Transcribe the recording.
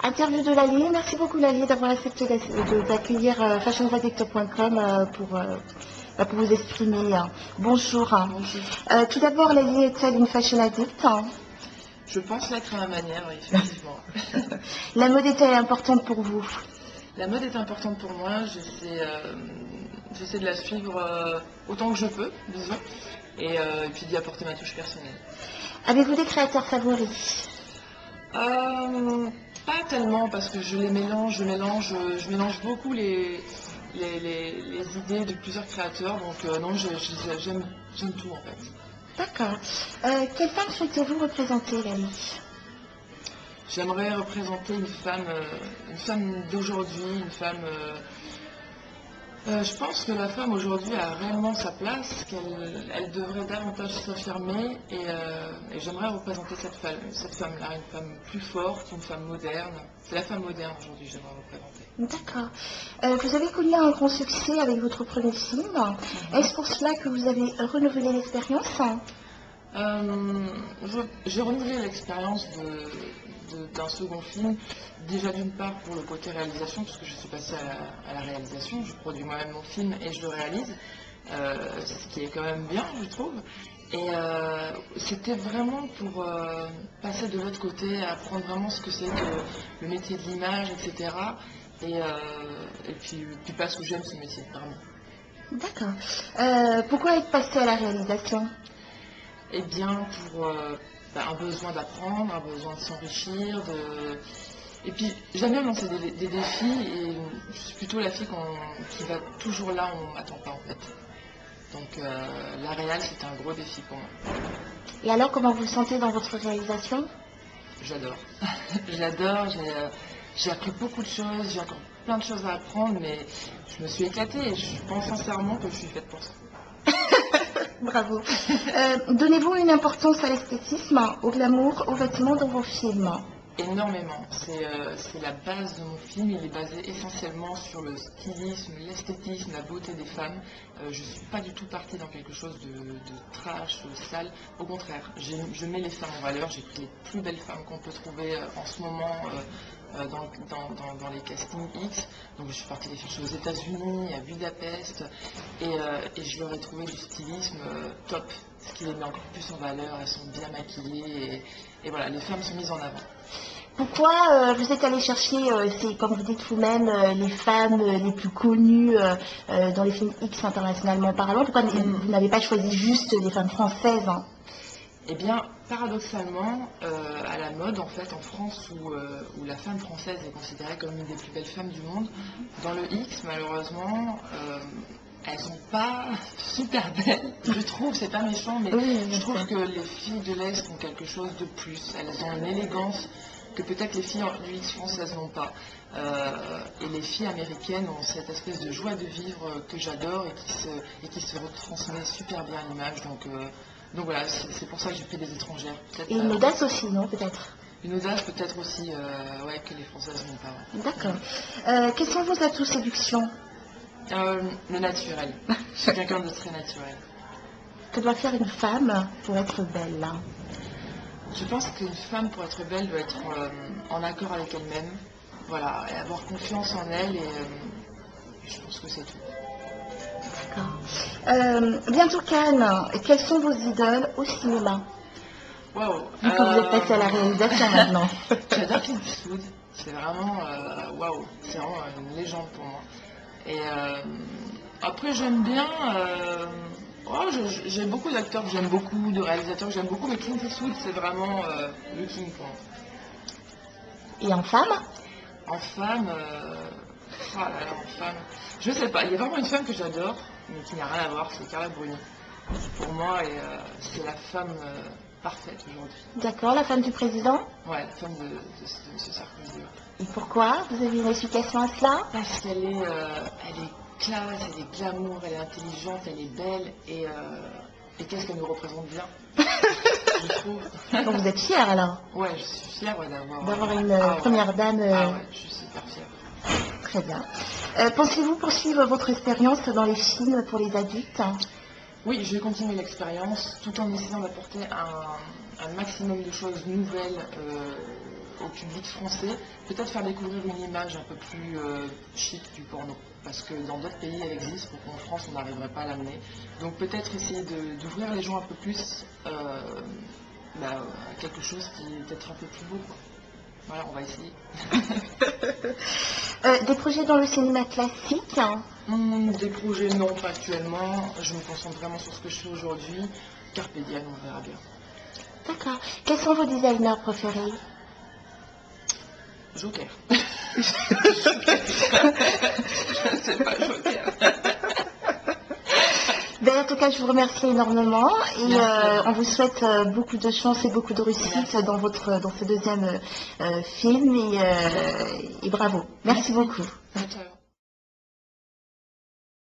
Interview de Lali. Merci beaucoup Lali d'avoir accepté d'accueillir fashionsaddict.com pour vous exprimer. Bonjour. Bonjour. Tout d'abord, Lali est-elle une fashion addict? Je pense l'être à ma manière, oui, effectivement. La mode est-elle importante pour vous? La mode est importante pour moi, j'essaie de la suivre autant que je peux, disons, et puis d'y apporter ma touche personnelle. Avez-vous des créateurs favoris? Pas tellement, parce que je mélange beaucoup les idées de plusieurs créateurs, donc non, j'aime tout en fait. D'accord. Quelle femme souhaitez-vous représenter, Lali? J'aimerais représenter une femme d'aujourd'hui, une femme... je pense que la femme aujourd'hui a réellement sa place, qu'elle devrait davantage s'affirmer et j'aimerais représenter cette femme-là, une femme plus forte, une femme moderne. C'est la femme moderne aujourd'hui que j'aimerais représenter. D'accord. Vous avez connu un grand succès avec votre premier film. Est-ce pour cela que vous avez renouvelé l'expérience? J'ai renouvelé l'expérience d'un second film, déjà d'une part pour le côté réalisation, puisque je suis passée à la réalisation, je produis moi-même mon film et je le réalise, ce qui est quand même bien, je trouve. Et c'était vraiment pour passer de l'autre côté, apprendre vraiment ce que c'est que le métier de l'image, etc. Et puis parce que j'aime ce métier, vraiment. D'accord. Pourquoi être passé à la réalisation? Eh bien, pour un besoin d'apprendre, un besoin de s'enrichir, et puis j'aime bien lancer des défis, et je suis plutôt la fille qui va toujours là où on ne m'attend pas en fait. Donc la réal, c'est un gros défi pour moi. Et alors, comment vous vous sentez dans votre réalisation? J'adore. J'adore, j'ai appris beaucoup de choses, j'ai encore plein de choses à apprendre, mais je me suis éclatée et je pense sincèrement que je suis faite pour ça. Bravo. Donnez-vous une importance à l'esthétisme, au glamour, aux vêtements dans vos films? Énormément. C'est la base de mon film. Il est basé essentiellement sur le stylisme, l'esthétisme, la beauté des femmes. Je ne suis pas du tout partie dans quelque chose de trash, de sale. Au contraire, je mets les femmes en valeur. J'ai pris les plus belles femmes qu'on peut trouver en ce moment dans les castings X. Donc je suis partie les chercher aux États-Unis, à Budapest, et je leur ai trouvé du stylisme top, ce qui les met encore plus en valeur. Elles sont bien maquillées et voilà, les femmes sont mises en avant. Pourquoi vous êtes allé chercher, comme vous dites vous-même, les femmes les plus connues dans les films X internationalement parlant? Pourquoi vous n'avez pas choisi juste des femmes françaises? Eh bien, paradoxalement, à la mode, en fait, en France, où la femme française est considérée comme une des plus belles femmes du monde, dans le X, malheureusement, elles sont pas super belles, je trouve, c'est pas méchant, mais je trouve que les filles de l'Est ont quelque chose de plus. Elles ont une élégance que peut-être les filles du X françaises n'ont pas. Et les filles américaines ont cette espèce de joie de vivre que j'adore et qui se retransmet super bien à l'image. Donc voilà, c'est pour ça que j'ai pris des étrangères. Et une audace aussi, non, peut-être? Une audace peut-être aussi, ouais, que les françaises n'ont pas. D'accord. Quels sont vos atouts séduction? Le naturel. Je suis quelqu'un de très naturel. Que doit faire une femme pour être belle? Je pense qu'une femme, pour être belle, doit être en accord avec elle-même, voilà, et avoir confiance en elle, et je pense que c'est tout. D'accord. Bientôt Cannes, quelles sont vos idoles au cinéma? Waouh. Vu que vous êtes passé à la réalisation maintenant. J'adore Clint Eastwood, c'est vraiment, waouh, c'est vraiment une légende pour moi. Et après, j'aime bien... j'aime beaucoup d'acteurs que j'aime beaucoup, de réalisateurs que j'aime beaucoup, mais Clint Eastwood, c'est vraiment le king pour moi. Et en femme? En femme, en femme, je sais pas, il y a vraiment une femme que j'adore, mais qui n'a rien à voir, c'est Carla Bruni. Pour moi, c'est la femme parfaite aujourd'hui. D'accord, la femme du président? Ouais, la femme de M. Sarkozy. Et pourquoi? Vous avez une explication à cela? Parce qu'elle est classe, elle est glamour, elle est intelligente, elle est belle, et qu'est-ce qu'elle nous représente bien, je trouve. Donc vous êtes fière alors? Ouais, je suis fière d'avoir une première dame. Ah ouais, je suis super fière. Très bien. Pensez-vous poursuivre votre expérience dans les films pour les adultes? Oui, je vais continuer l'expérience tout en essayant d'apporter un maximum de choses nouvelles au public français, peut-être faire découvrir une image un peu plus chic du porno. Parce que dans d'autres pays, elle existe, pour qu'en France, on n'arriverait pas à l'amener. Donc peut-être essayer d'ouvrir les gens un peu plus à quelque chose qui est peut-être un peu plus beau, quoi. Voilà, on va essayer. Des projets dans le cinéma classique, hein? Des projets, non, pas actuellement. Je me concentre vraiment sur ce que je fais aujourd'hui. Carpe diem, on verra bien. D'accord. Quels sont vos designers préférés? Joker. Je sais pas, Joker. Ben, en tout cas, je vous remercie énormément et on vous souhaite beaucoup de chance et beaucoup de réussite dans ce deuxième film et bravo. Merci beaucoup. Ciao.